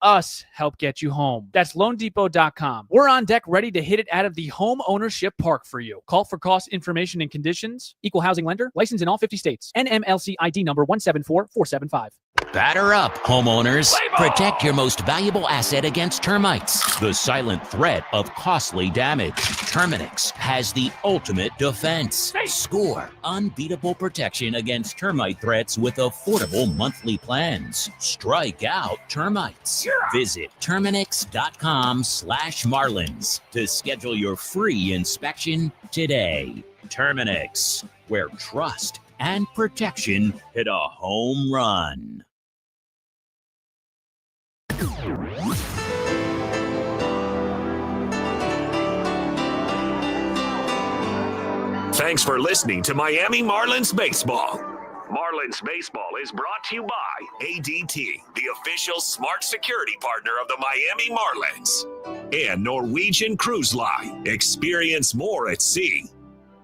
us help get you home. That's loandepot.com. We're on deck ready to hit it out of the home ownership park for you. Call for cost information and conditions. Equal housing lender. Licensed in all 50 states. NMLC ID number 174475. Batter up, homeowners. Protect your most valuable asset against termites, the silent threat of costly damage. Terminix has the ultimate defense. Score unbeatable protection against termite threats with affordable monthly plans. Strike out termites. Visit Terminix.com/Marlins to schedule your free inspection today. Terminix, where trust and protection hit a home run. Thanks for listening to Miami Marlins Baseball. Marlins Baseball is brought to you by ADT, the official smart security partner of the Miami Marlins, and Norwegian Cruise Line. Experience more at sea.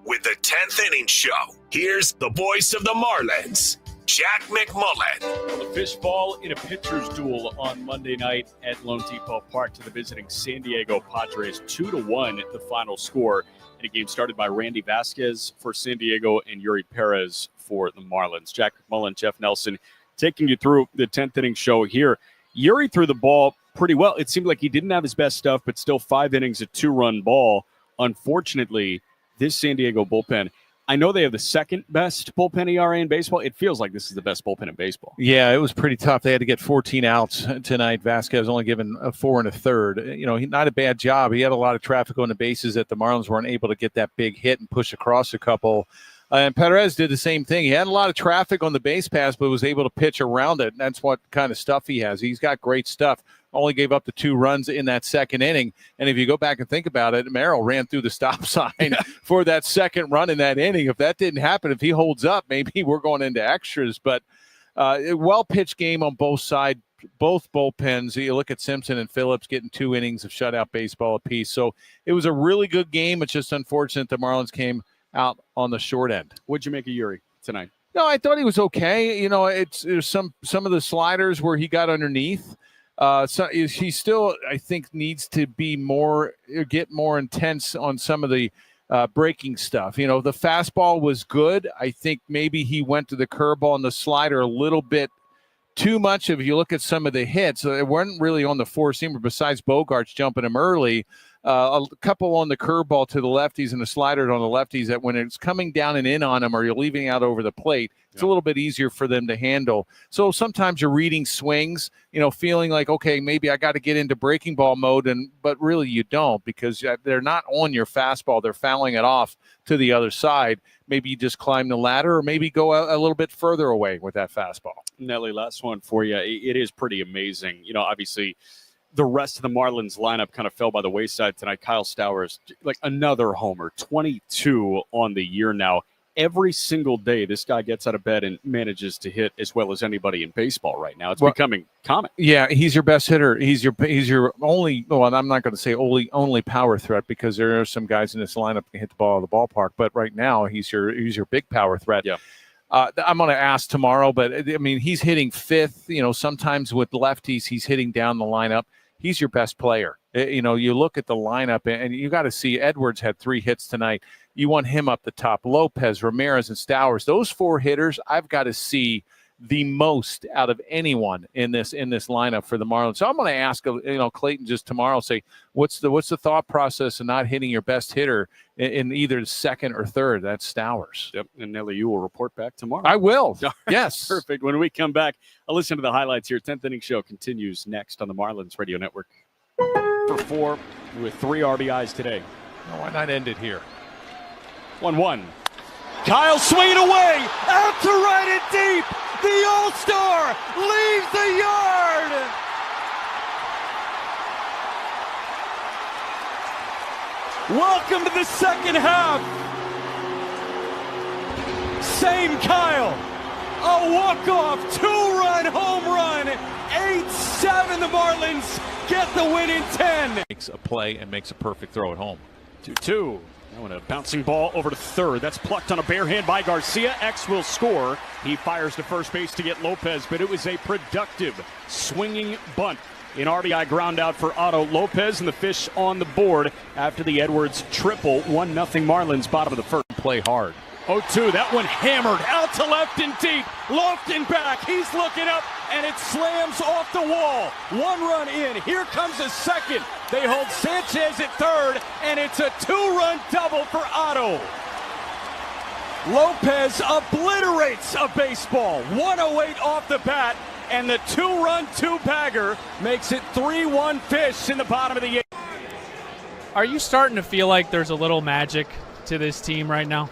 With the 10th Inning Show, here's the voice of the Marlins, Jack McMullen. The fishball in a pitcher's duel on Monday night at Lone Depot Park to the visiting San Diego Padres. 2-1 the final score. And a game started by Randy Vasquez for San Diego and Yuri Perez for the Marlins. Jack McMullen, Jeff Nelson, taking you through the 10th inning show here. Yuri threw the ball pretty well. It seemed like he didn't have his best stuff, but still 5 innings, a 2-run ball. Unfortunately, this San Diego bullpen, I know they have the second best bullpen ERA in baseball. It feels like this is the best bullpen in baseball. Yeah, it was pretty tough. They had to get 14 outs tonight. Vasquez only given a 4 1/3. Not a bad job. He had a lot of traffic on the bases that the Marlins weren't able to get that big hit and push across a couple. And Perez did the same thing. He had a lot of traffic on the base pass, but was able to pitch around it. And that's what kind of stuff he has. He's got great stuff. Only gave up the 2 runs in that second inning. And if you go back and think about it, Merrill ran through the stop sign for that second run in that inning. If that didn't happen, if he holds up, maybe we're going into extras. But a well-pitched game on both sides, both bullpens. You look at Simpson and Phillips getting 2 innings of shutout baseball apiece. So it was a really good game. It's just unfortunate the Marlins came out on the short end. What'd you make of Yuri tonight? No, I thought he was okay. There's some of the sliders where he got underneath. So he still, I think, needs to be get more intense on some of the breaking stuff. The fastball was good. I think maybe he went to the curveball and the slider a little bit too much. If you look at some of the hits, it weren't really on the 4-seamer besides Bogarts jumping him early. A couple on the curveball to the lefties and the slider on the lefties that when it's coming down and in on them or you're leaving out over the plate, it's a little bit easier for them to handle. So sometimes you're reading swings, feeling like, okay, maybe I got to get into breaking ball mode, but really you don't because they're not on your fastball. They're fouling it off to the other side. Maybe you just climb the ladder or maybe go a little bit further away with that fastball. Nelly, last one for you. It is pretty amazing. Obviously, the rest of the Marlins lineup kind of fell by the wayside tonight. Kyle Stowers, like another homer, 22 on the year now. Every single day, this guy gets out of bed and manages to hit as well as anybody in baseball right now. It's becoming common. Yeah, he's your best hitter. He's your only. Well, I'm not going to say only power threat because there are some guys in this lineup that can hit the ball out of the ballpark. But right now, he's your big power threat. Yeah. I'm going to ask tomorrow, but I mean, he's hitting fifth. Sometimes with lefties, he's hitting down the lineup. He's your best player. You look at the lineup, and you got to see Edwards had 3 hits tonight. You want him up the top. Lopez, Ramirez, and Stowers. Those 4 hitters, I've got to see the most out of anyone in this lineup for the Marlins. So I'm going to ask Clayton just tomorrow. Say what's the thought process of not hitting your best hitter in either second or third? That's Stowers. Yep. And Nelly, you will report back tomorrow. I will. Yes. Perfect. When we come back, I'll listen to the highlights here. 10th Inning Show continues next on the Marlins Radio Network. For 4 with 3 RBIs today. No, why not end it here? 1-1. Kyle swinging away, out to right and deep. The All-Star leaves the yard. Welcome to the second half. Same Kyle. A walk-off, 2-run home run. 8-7, the Marlins get the win in 10. Makes a play and makes a perfect throw at home. 2-2. Now a bouncing ball over to third. That's plucked on a bare hand by Garcia. X will score. He fires to first base to get Lopez, but it was a productive swinging bunt An RBI ground out for Otto Lopez, and the Fish on the board after the Edwards triple. 1-0 Marlins, bottom of the first. Play hard. 0-2, that one hammered out to left and deep. Lofton back, he's looking up, and it slams off the wall. 1 run in, here comes a second. They hold Sanchez at third, and it's a 2-run double for Otto. Lopez obliterates a baseball. 108 off the bat, and the 2-run two-bagger makes it 3-1 Fish in the bottom of the 8th. Are you starting to feel like there's a little magic to this team right now?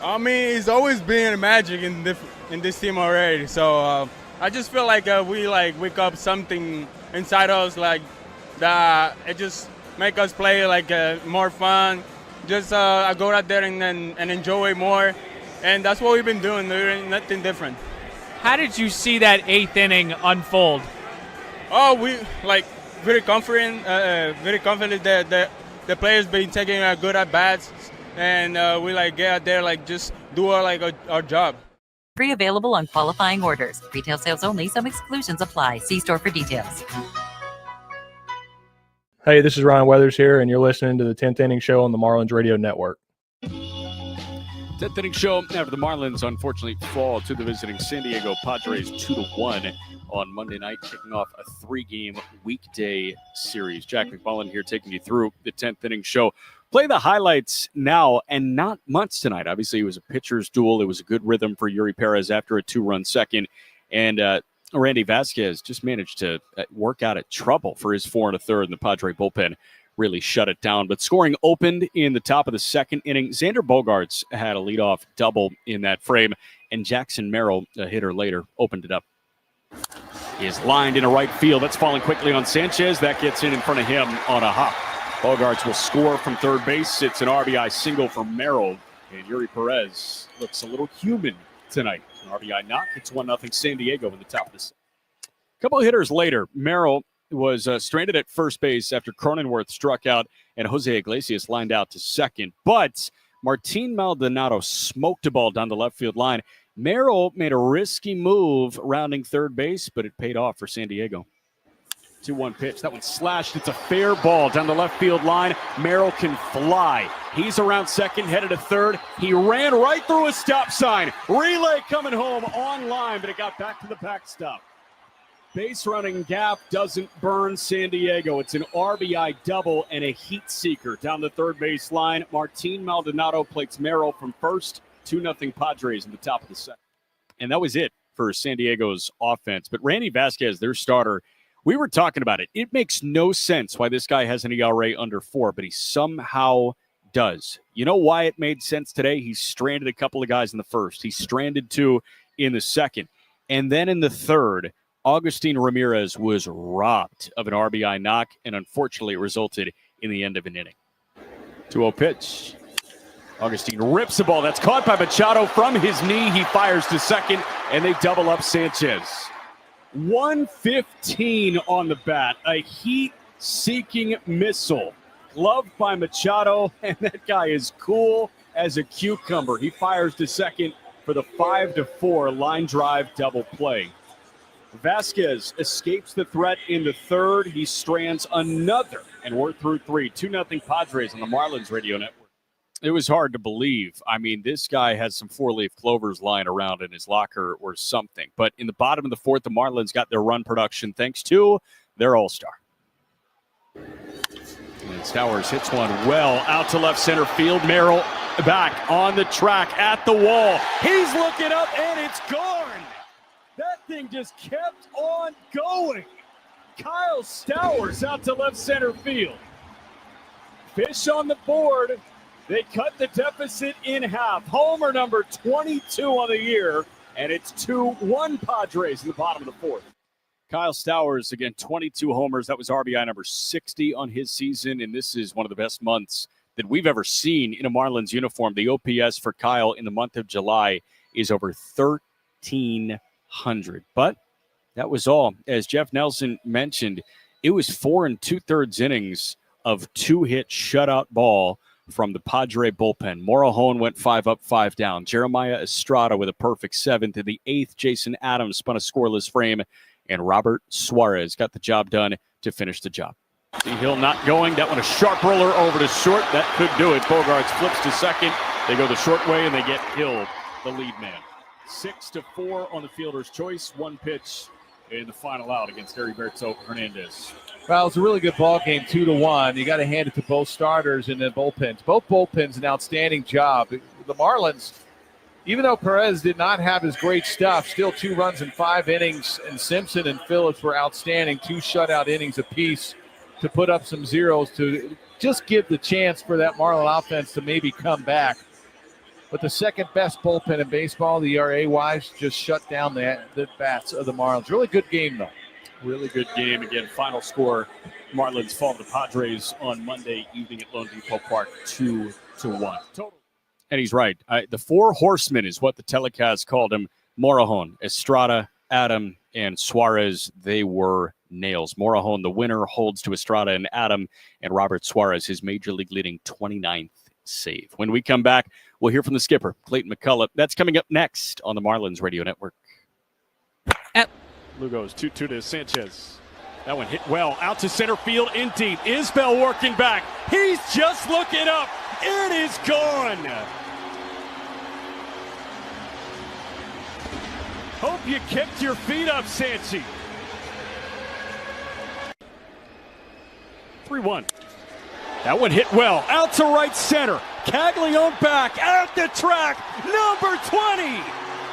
I mean, it's always been magic in this team already. So I just feel like we wake up something inside us, like that. It just make us play more fun. Just go out there and enjoy it more, and that's what we've been doing. Doing nothing different. How did you see that 8th inning unfold? Oh, we very confident that the players been taking good at bats. And we get out there, just do our job. Free available on qualifying orders. Retail sales only. Some exclusions apply. See store for details. Hey, this is Ryan Weathers here, and you're listening to the 10th Inning Show on the Marlins Radio Network. 10th inning show after the Marlins unfortunately fall to the visiting San Diego Padres 2-1 on Monday night, kicking off a 3-game weekday series. Jack McMullen here taking you through the 10th inning show. Play the highlights now, and not much tonight. Obviously, it was a pitcher's duel. It was a good rhythm for Yuri Perez after a 2-run second. And Randy Vasquez just managed to work out at trouble for his 4 1/3, and the Padre bullpen really shut it down. But scoring opened in the top of the 2nd inning. Xander Bogaerts had a leadoff double in that frame, and Jackson Merrill, a hitter later, opened it up. He is lined into right field. That's falling quickly on Sanchez. That gets in front of him on a hop. Bogaerts will score from third base. It's an RBI single for Merrill. And Yuri Perez looks a little human tonight. An RBI knock. It's 1-0 San Diego in the top of the 2nd. A couple of hitters later, Merrill was stranded at first base after Cronenworth struck out and Jose Iglesias lined out to second. But Martin Maldonado smoked a ball down the left field line. Merrill made a risky move rounding third base, but it paid off for San Diego. 2-1 pitch. That one slashed. It's a fair ball down the left field line. Merrill can fly. He's around second, headed to third. He ran right through a stop sign. Relay coming home on line, but it got back to the backstop. Base running gap doesn't burn San Diego. It's an RBI double and a heat seeker down the third base line. Martin Maldonado plates Merrill from first. 2-0 Padres in the top of the 2nd. And that was it for San Diego's offense. But Randy Vasquez, their starter, we were talking about it. It makes no sense why this guy has an ERA under 4, but he somehow does. You know why it made sense today? He stranded a couple of guys in the first. He stranded 2 in the second. And then in the third, Agustin Ramirez was robbed of an RBI knock, and unfortunately it resulted in the end of an inning. 2-0 pitch. Augustine rips the ball. That's caught by Machado from his knee. He fires to second, and they double up Sanchez. 115 on the bat. A heat-seeking missile. Gloved by Machado, and that guy is cool as a cucumber. He fires to second for the 5-4 line drive double play. Vasquez escapes the threat in the third. He strands another, and we're through 3. 2-0 Padres on the Marlins radio network. It was hard to believe. I mean, this guy has some 4-leaf clovers lying around in his locker or something. But in the bottom of the 4th, the Marlins got their run production thanks to their all-star. And Stowers hits one well out to left center field. Merrill back on the track at the wall. He's looking up, and it's gone. That thing just kept on going. Kyle Stowers out to left center field. Fish on the board. They cut the deficit in half. Homer number 22 on the year, and it's 2-1 Padres in the bottom of the 4th. Kyle Stowers, again, 22 homers. That was RBI number 60 on his season, and this is one of the best months that we've ever seen in a Marlins uniform. The OPS for Kyle in the month of July is over 1,300. But that was all. As Jeff Nelson mentioned, it was 4 2/3 innings of 2-hit shutout ball from the Padre bullpen. Morejon went 5 up, 5 down. Jeremiah Estrada with a perfect 7th. In the 8th, Jason Adams spun a scoreless frame. and Robert Suarez got the job done to finish the job. Hill not going. That one a sharp roller over to short. That could do it. Bogarts flips to second. They go the short way, and they get Hill, the lead man. 6-4 on the fielder's choice. One pitch in the final out against Heriberto Hernandez. Well, it's a really good ball game, 2-1. You got to hand it to both starters and then bullpens. Both bullpens, an outstanding job. The Marlins, even though Perez did not have his great stuff, still 2 runs in 5 innings, and Simpson and Phillips were outstanding, 2 shutout innings apiece to put up some zeros to just give the chance for that Marlin offense to maybe come back. But the second best bullpen in baseball, the ERA-wise, just shut down the bats of the Marlins. Really good game, though. Really good game. Again, final score, Marlins fall to the Padres on Monday evening at Lone Depot Park, 2-1. Total. And he's right. The 4 horsemen is what the telecast called him. Morejon, Estrada, Adam, and Suarez. They were nails. Morejon, the winner, holds to Estrada and Adam, and Robert Suarez, his major league leading 29th save. When we come back, we'll hear from the skipper, Clayton McCullough. That's coming up next on the Marlins Radio Network. Lugo's 2-2 to Sanchez. That one hit well. Out to center field in deep. Isbell working back. He's just looking up. It is gone. Hope you kept your feet up, Sanchi. 3-1. That one hit well. Out to right center. Caglione back at the track. Number 20.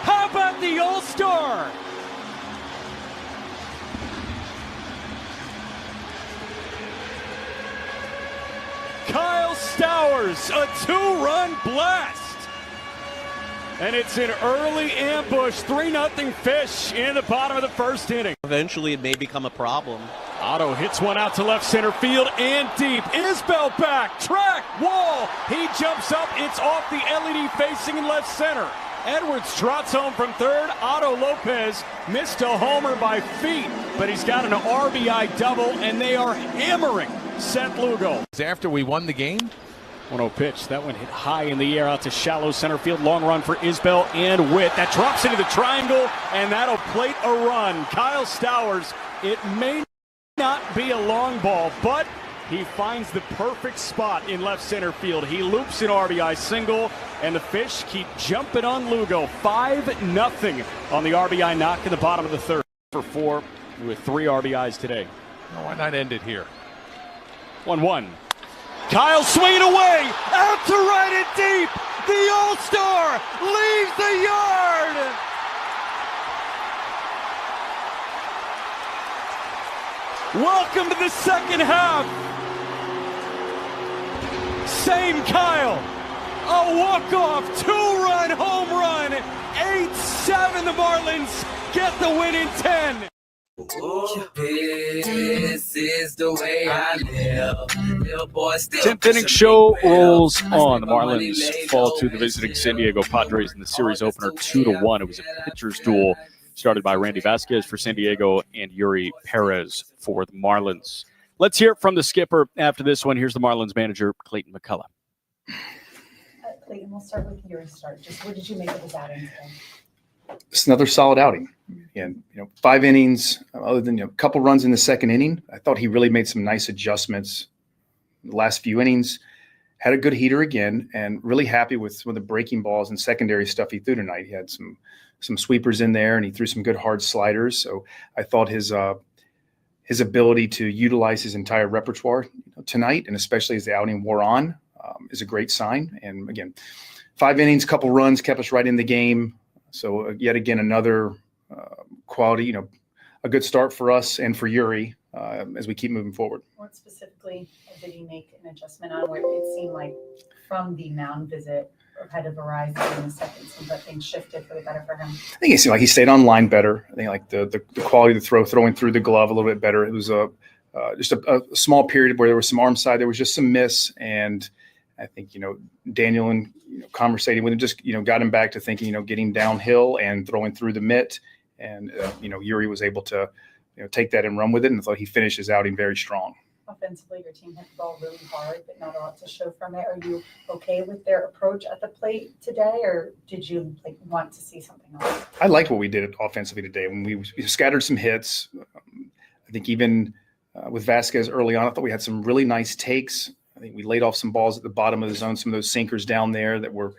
How about the All-Star? Kyle Stowers, a 2-run blast. And it's an early ambush, 3-0 Fish in the bottom of the first inning. Eventually, it may become a problem. Otto hits one out to left center field and deep. Isbell back, track, wall. He jumps up. It's off the LED facing in left center. Edwards trots home from third. Otto Lopez missed a homer by feet, but he's got an RBI double, and they are hammering Seth Lugo. After we won the game, 1-0 pitch. That one hit high in the air out to shallow center field. Long run for Isbell and Witt. That drops into the triangle, and that'll plate a run. Kyle Stowers, it may not be a long ball, but he finds the perfect spot in left center field. He loops an RBI single, and the Fish keep jumping on Lugo. 5-0 on the RBI knock in the bottom of the third. For 4 with 3 RBIs today. why not end it here? 1-1. Kyle swinging away, out to right and deep. The All-Star leaves the yard. Welcome to the second half. Same Kyle. A walk-off, 2-run home run. 8-7, the Marlins get the win in 10. This is the way I live. Little boy still 10th inning show rolls on. The Marlins fall to the visiting San Diego Padres in the series opener 2-1. It was a pitcher's duel started by Randy Vasquez for San Diego and Yuri Perez for the Marlins. Let's hear it from the skipper after this one. Here's the Marlins manager, Clayton McCullough. Clayton, we'll start with your start. Just what did you make of his outing today? It's another solid outing. And 5 innings, other than a couple runs in the second inning. I thought he really made some nice adjustments the last few innings. Had a good heater again, and really happy with some of the breaking balls and secondary stuff he threw tonight. He had some sweepers in there, and he threw some good hard sliders. So I thought his ability to utilize his entire repertoire tonight, and especially as the outing wore on, is a great sign. And again, 5 innings, couple runs, kept us right in the game. So yet again, another quality, a good start for us and for Yuri as we keep moving forward. What specifically did he make an adjustment on where it seemed like from the mound visit or had to arise in the second, but things shifted for the better for him? I think it seemed like he stayed on line better. I think like the quality of the throwing through the glove a little bit better. It was just a small period where there was some arm side. There was just some miss, and I think, Daniel and conversating with him just, got him back to thinking, getting downhill and throwing through the mitt. And, Yuri was able to, take that and run with it. And I thought he finished his outing very strong. Offensively, offensively, your team hit the ball really hard, but not a lot to show from it. Are you okay with their approach at the plate today, or did you want to see something else? I liked what we did offensively today. When we scattered some hits, I think even with Vasquez early on, I thought we had some really nice takes. I think we laid off some balls at the bottom of the zone, some of those sinkers down there that were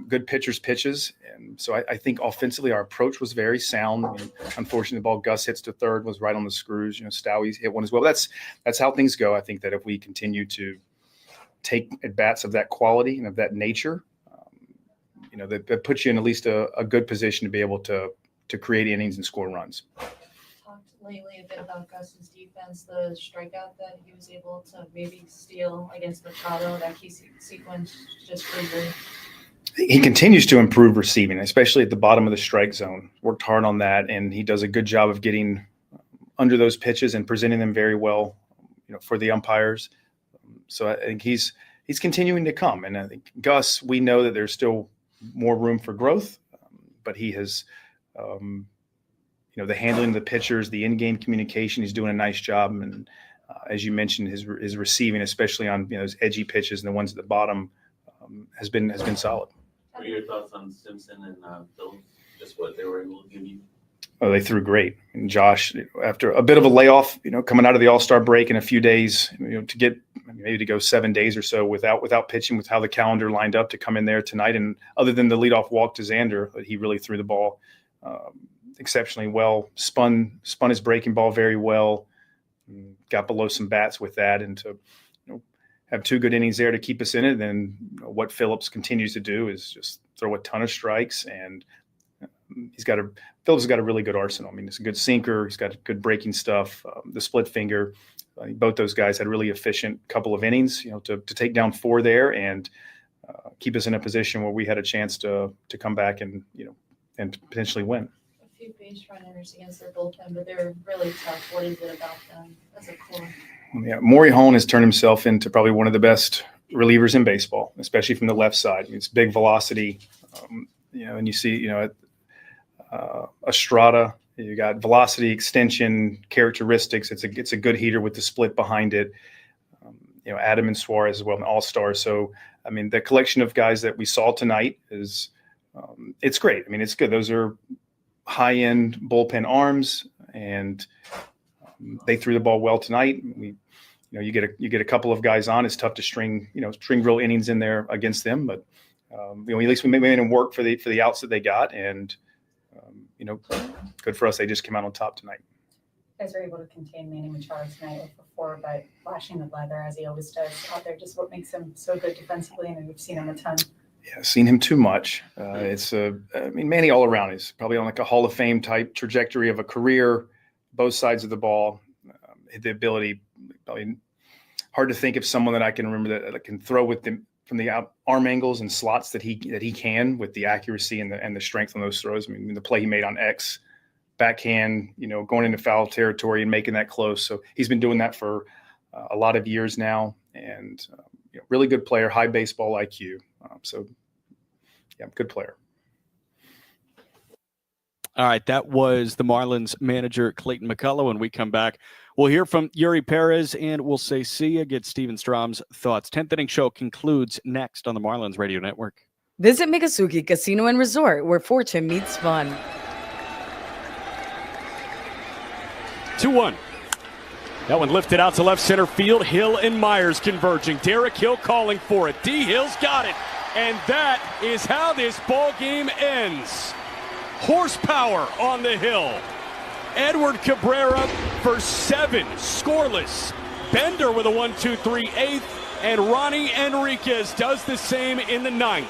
good pitchers' pitches. And so I think offensively our approach was very sound. I mean, unfortunately, the ball Gus hits to third was right on the screws. Stowie's hit one as well. That's how things go. I think that if we continue to take at-bats of that quality and of that nature, that puts you in at least a good position to be able to create innings and score runs. Talked lately a bit about Gus's defense, the strikeout that he was able to maybe steal against Machado, that key sequence just really. He continues to improve receiving, especially at the bottom of the strike zone. Worked hard on that, and he does a good job of getting under those pitches and presenting them very well, for the umpires. So I think he's continuing to come, and I think Gus, we know that there's still more room for growth, but he has, the handling of the pitchers, the in-game communication, he's doing a nice job, and as you mentioned, his receiving, especially on those edgy pitches and the ones at the bottom, has been solid. What are your thoughts on Simpson and Phillips? Just what they were able to give you? Oh, they threw great. And Josh, after a bit of a layoff, coming out of the All-Star break in a few days, to go 7 days or so without pitching, with how the calendar lined up to come in there tonight, and other than the leadoff walk to Xander, he really threw the ball exceptionally well. Spun his breaking ball very well. Got below some bats with that, and to have 2 good innings there to keep us in it. Then what Phillips continues to do is just throw a ton of strikes, and Phillips has got a really good arsenal. I mean, it's a good sinker. He's got good breaking stuff. The split finger. Both those guys had really efficient couple of innings, to take down 4 there and keep us in a position where we had a chance to come back and potentially win. A few base runners against their bullpen, but they're really tough. What is it about them as a core? Yeah, Maury Hone has turned himself into probably one of the best relievers in baseball, especially from the left side. It's big velocity, and you see, Estrada, you got velocity, extension, characteristics. It's a good heater with the split behind it. Adam and Suarez as well, an all-star. So, I mean, the collection of guys that we saw tonight is, it's great. I mean, it's good. Those are high-end bullpen arms, and they threw the ball well tonight. You get a couple of guys on. It's tough to string real innings in there against them, but at least we made them work for the outs that they got, and good for us. They just came out on top tonight. You guys were able to contain Manny Machado tonight with 4 by flashing the leather as he always does out there. Just what makes him so good defensively, and we've seen him a ton. Yeah, seen him too much. Manny all around is probably on a Hall of Fame type trajectory of a career, both sides of the ball. The ability, probably hard to think of someone that I can remember that can throw with them from the arm angles and slots that he can, with the accuracy and the strength on those throws. I mean, the play he made on X, backhand, going into foul territory and making that close. So he's been doing that for a lot of years now, and really good player, high baseball IQ. Good player. All right, that was the Marlins manager, Clayton McCullough. When we come back, we'll hear from Yuri Perez, and we'll say see ya, get Steven Strom's thoughts. 10th Inning Show concludes next on the Marlins Radio Network. Visit Miccosukee Casino and Resort, where fortune meets fun. 2-1. That one lifted out to left center field. Hill and Myers converging. Derek Hill calling for it. D. Hill's got it. And that is how this ball game ends. Horsepower on the hill. Edward Cabrera for 7, scoreless. Bender with a 1-2-3 8th, and Ronnie Enriquez does the same in the 9th.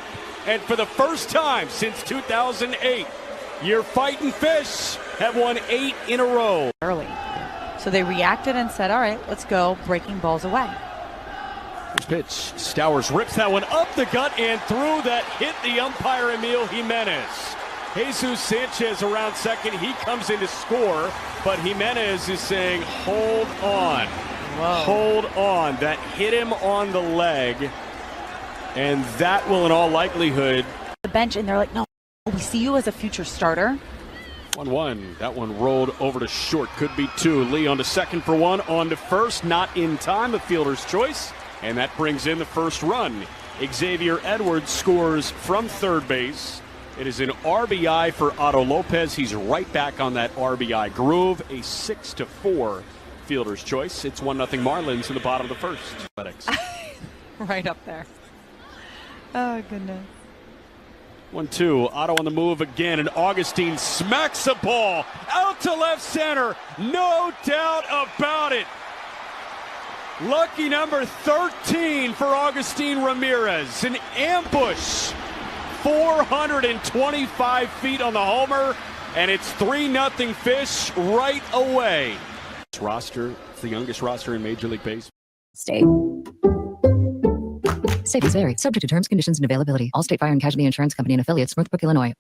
And for the first time since 2008, your Fightin' Fish have won 8 in a row. Early. So they reacted and said, all right, let's go, breaking balls away. First pitch, Stowers rips that one up the gut and through, that hit the umpire Emil Jimenez. Jesus Sanchez around second. He comes in to score, but Jimenez is saying, hold on. Whoa. Hold on. That hit him on the leg, and that will in all likelihood. The bench, and they're like, no, we see you as a future starter. 1-1. That one rolled over to short. Could be two. Lee on to second for one. On to first. Not in time. A fielder's choice. And that brings in the first run. Xavier Edwards scores from third base. It is an RBI for Otto Lopez. He's right back on that RBI groove. A 6-4 fielder's choice. It's 1-0 Marlins in the bottom of the first. Right up there. Oh, goodness. 1-2. Otto on the move again, and Augustine smacks the ball out to left center. No doubt about it. Lucky number 13 for Augustine Ramirez. An ambush. 425 feet on the homer, and it's 3-0 Fish right away. This roster, it's the youngest roster in Major League Baseball. State. Savings vary. Subject to terms, conditions, and availability. Allstate Fire and Casualty Insurance Company and affiliates, Northbrook, Illinois.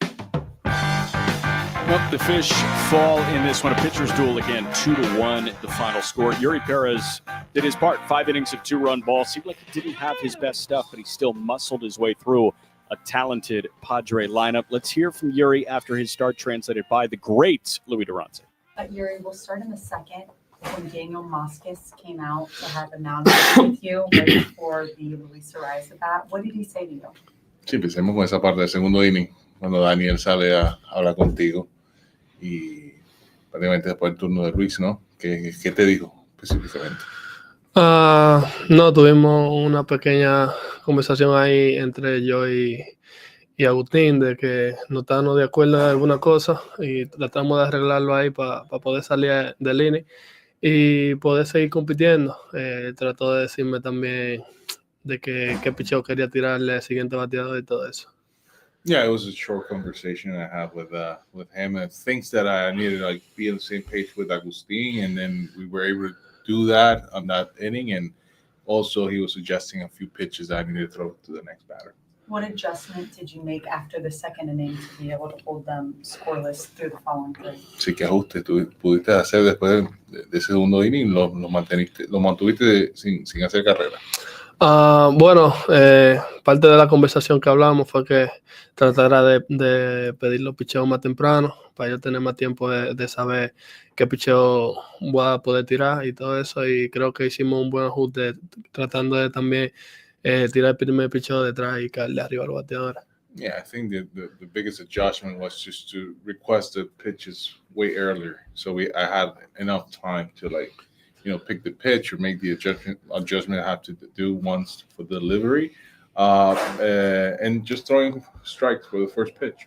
Well, the Fish fall in this one. A pitcher's duel again, 2-1, the final score. Yuri Perez did his part. 5 innings of 2-run ball. Seemed like he didn't have his best stuff, but he still muscled his way through a talented Padre lineup. Let's hear from Yuri after his start, translated by the great Louis Durance. Yuri, we'll start in the second. When Daniel Mosquez came out to have a mound with you right before the Luis Arias at bat, what did he say to you? Sí, empecemos con esa parte del segundo inning, cuando Daniel sale a hablar contigo y prácticamente después del turno de Luis, ¿no? ¿Qué te dijo específicamente? No, tuvimos una pequeña conversación ahí entre yo y Agustín de que no estábamos de acuerdo en alguna cosa y tratamos de arreglarlo ahí para poder salir del inning y poder seguir compitiendo. Trató de decirme también de qué picheo quería tirarle al siguiente bateador y todo eso. Yeah, it was a short conversation I had with him and things that I needed to be on the same page with Agustin, and then we were able to do that on that inning, and also he was suggesting a few pitches that I needed to throw to the next batter. What adjustment did you make after the second inning to be able to hold them scoreless through the following three? Sí, ¿qué ajuste tú pudiste hacer después de ese segundo inning? Lo mantuviste sin hacer carrera. Bueno, parte de la conversación que hablamos fue que tratara de pedir los picheos más temprano para yo tener más tiempo de saber qué picheo voy a poder tirar y todo eso, y creo que hicimos un buen ajuste tratando de también tirar el primer picheo detrás y caerle arriba al bateador. Yeah, I think the biggest adjustment was just to request the pitches way earlier, so I had enough time to pick the pitch or make the adjustment I have to do once for delivery, and just throwing strikes for the first pitch.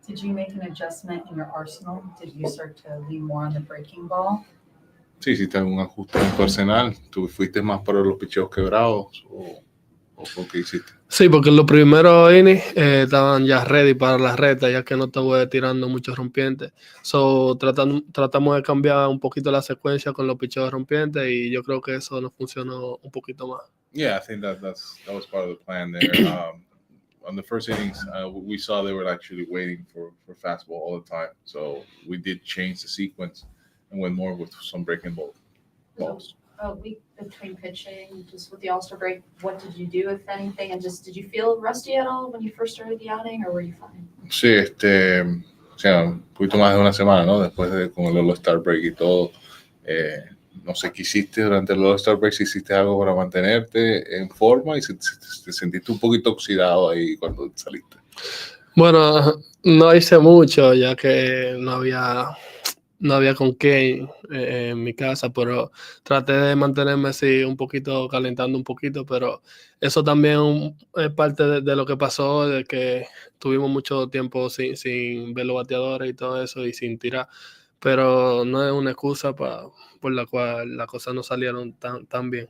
Did you make an adjustment in your arsenal? Did you start to lean more on the breaking ball? Sí, hiciste un ajuste en tu arsenal. ¿Tú fuiste más para los picheos quebrados o por qué hiciste? Sí, porque en los primeros innings estaban ya ready para la recta, ya que no estuve tirando muchos rompientes. So, tratamos de cambiar un poquito la secuencia con los picheos rompientes y yo creo que eso nos funcionó un poquito más. Yeah, I think that was part of the plan there. On the first innings, we saw they were actually waiting for fastball all the time. So we did change the sequence and went more with some breaking balls. A week between pitching, just with the All-Star break, what did you do, if anything? And just, did you feel rusty at all when you first started the outing, or were you fine? Sí, o sea, un poquito más de una semana, ¿no? Después con el All-Star break y todo. No sé qué hiciste durante el All-Star break, si hiciste algo para mantenerte en forma y si te sentiste un poquito oxidado ahí cuando saliste. Bueno, no hice mucho, ya que no había con qué en mi casa, pero traté de mantenerme así un poquito, calentando un poquito, pero eso también es parte de lo que pasó, de que tuvimos mucho tiempo sin ver los bateadores y todo eso y sin tirar, pero no es una excusa por la cual las cosas no salieron tan bien.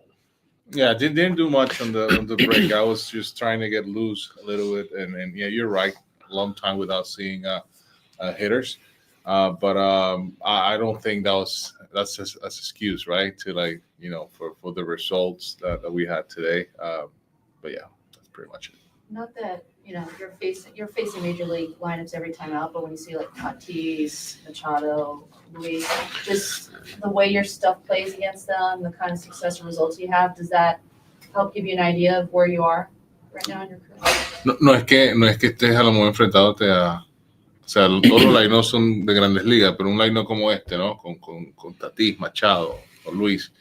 Yeah, I didn't do much on the break. I was just trying to get loose a little bit, and yeah, you're right, a long time without seeing hitters. But I don't think that's just an excuse, right? To for the results that we had today. But yeah, that's pretty much it. Not that you're facing major league lineups every time out, but when you see like Tatis, Machado, Luis, just the way your stuff plays against them, the kind of success and results you have, does that help give you an idea of where you are right now in your career? No es que estés a lo mejor enfrentándote O sea, todos los line-ups son de Grandes Ligas, pero un line-up como este, ¿no? Con Tatis, Machado o Luis,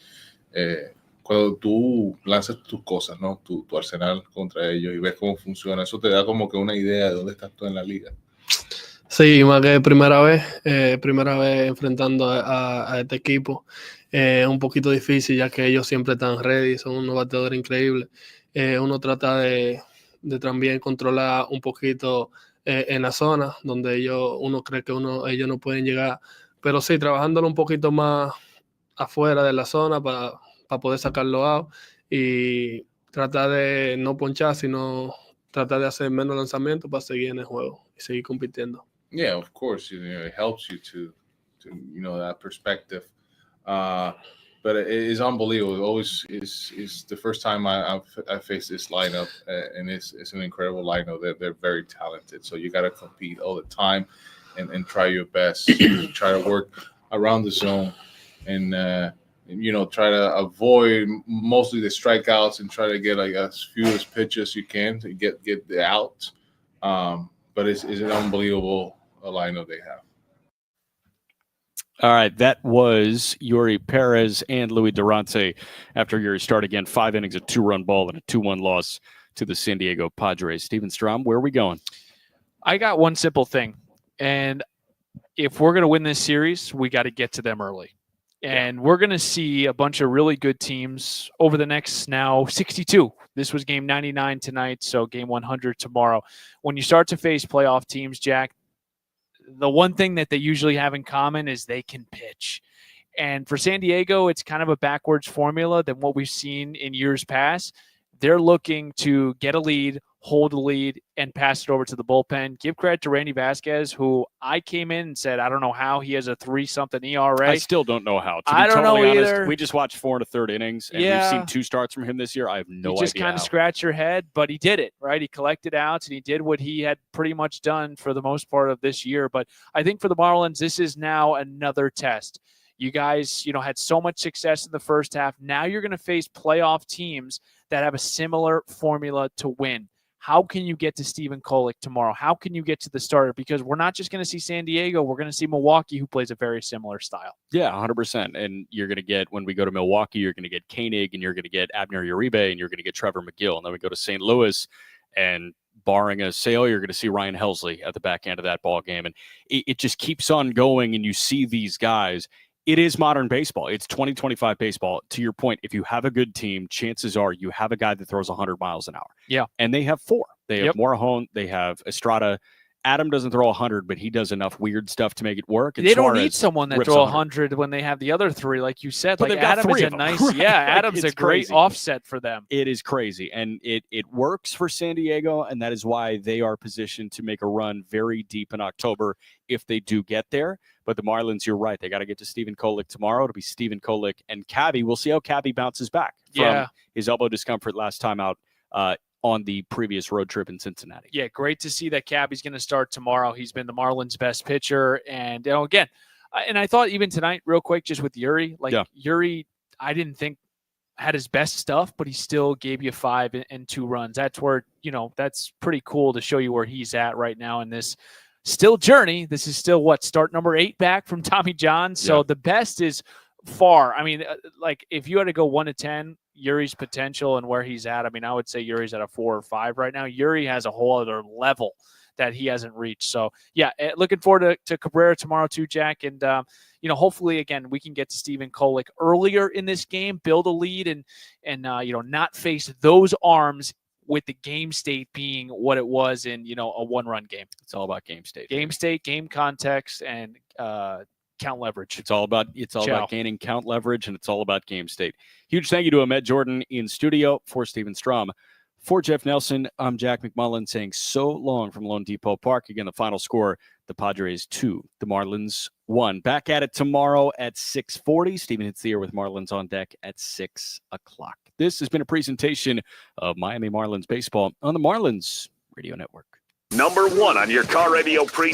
cuando tú lanzas tus cosas, ¿no? Tu arsenal contra ellos y ves cómo funciona, eso te da como que una idea de dónde estás tú en la liga. Sí, más que primera vez enfrentando a este equipo. Un poquito difícil, ya que ellos siempre están ready, son unos bateadores increíbles. Uno trata de también controlar un poquito en la zona donde uno cree que ellos no pueden llegar, pero sí, trabajándolo un poquito más afuera de la zona para poder sacarlo out y tratar de no ponchar, sino tratar de hacer menos lanzamientos para seguir en el juego y seguir compitiendo. Yeah, of course, it helps you to that perspective. But it is unbelievable. It always is the first time I faced this lineup, and it's an incredible lineup. They're very talented. So you got to compete all the time, and try your best. Try to work around the zone, and try to avoid mostly the strikeouts and try to get like as few as pitches as you can to get the out. But it's an unbelievable lineup they have. All right, that was Yuri Perez and Luis Durante after Yuri start again. 5 innings, a 2-run ball, and a 2-1 loss to the San Diego Padres. Steven Strom, where are we going? I got one simple thing, and if we're going to win this series, we got to get to them early. And we're going to see a bunch of really good teams over the next now 62. This was game 99 tonight, so game 100 tomorrow. When you start to face playoff teams, Jack, the one thing that they usually have in common is they can pitch. And for San Diego, it's kind of a backwards formula than what we've seen in years past. They're looking to get a lead, hold a lead, and pass it over to the bullpen. Give credit to Randy Vasquez, who I came in and said, I don't know how he has a 3-something ERA. I still don't know how. To I be don't totally know honest, either. we just watched 4 1/3 innings, and we've seen 2 starts from him this year. I have no idea. You just kind of scratch your head, but he did it, right? He collected outs, and he did what he had pretty much done for the most part of this year. But I think for the Marlins, this is now another test. You guys, had so much success in the first half. Now you're going to face playoff teams that have a similar formula to win. How can you get to Stephen Kolek tomorrow? How can you get to the starter? Because we're not just going to see San Diego. We're going to see Milwaukee, who plays a very similar style. Yeah, 100%. And you're going to get, when we go to Milwaukee, you're going to get Koenig, and you're going to get Abner Uribe, and you're going to get Trevor McGill. And then we go to St. Louis, and barring a sale, you're going to see Ryan Helsley at the back end of that ball game. And it just keeps on going, and you see these guys. It is modern baseball. It's 2025 baseball. To your point, if you have a good team, chances are you have a guy that throws 100 miles an hour. Yeah. And they have 4. They have Morejon. They have Estrada. Adam doesn't throw 100, but he does enough weird stuff to make it work. And they don't Suarez need someone that throw 100 when they have the other 3, like you said. But like they've got Adam 3 is a of them, nice, right? Adam's It's a great crazy. offset for them. It is crazy, and it works for San Diego, and that is why they are positioned to make a run very deep in October if they do get there. But the Marlins, you're right. They got to get to Stephen Kolek tomorrow. It'll be Stephen Kolek and Cabby. We'll see how Cabby bounces back from his elbow discomfort last time out on the previous road trip in Cincinnati. Yeah, great to see that Cabby's going to start tomorrow. He's been the Marlins' best pitcher. And, again, and I thought even tonight, real quick, just with Yuri, Yuri, I didn't think had his best stuff, but he still gave you 5 and 2 runs. That's where, that's pretty cool to show you where he's at right now in this still journey. This is still start number 8 back from Tommy John. So the best is far. I mean, if you had to go 1 to 10, Yuri's potential and where he's at, I would say Yuri's at a 4 or 5 right now. Yuri has a whole other level that he hasn't reached. So, looking forward to Cabrera tomorrow too, Jack. And, hopefully, again, we can get to Stephen Kolek earlier in this game, build a lead, and not face those arms with the game state being what it was in, a 1-run game. It's all about game state. Game state, game context, and count leverage. It's all about gaining count leverage, and it's all about game state. Huge thank you to Ahmed Jordan in studio. For Steven Strom, for Jeff Nelson, I'm Jack McMullen saying so long from Lone Depot Park. Again, the final score, the Padres 2, the Marlins 1. Back at it tomorrow at 6:40. Steven hits the air with Marlins on deck at 6 o'clock. This has been a presentation of Miami Marlins baseball on the Marlins Radio Network. Number 1 on your car radio pre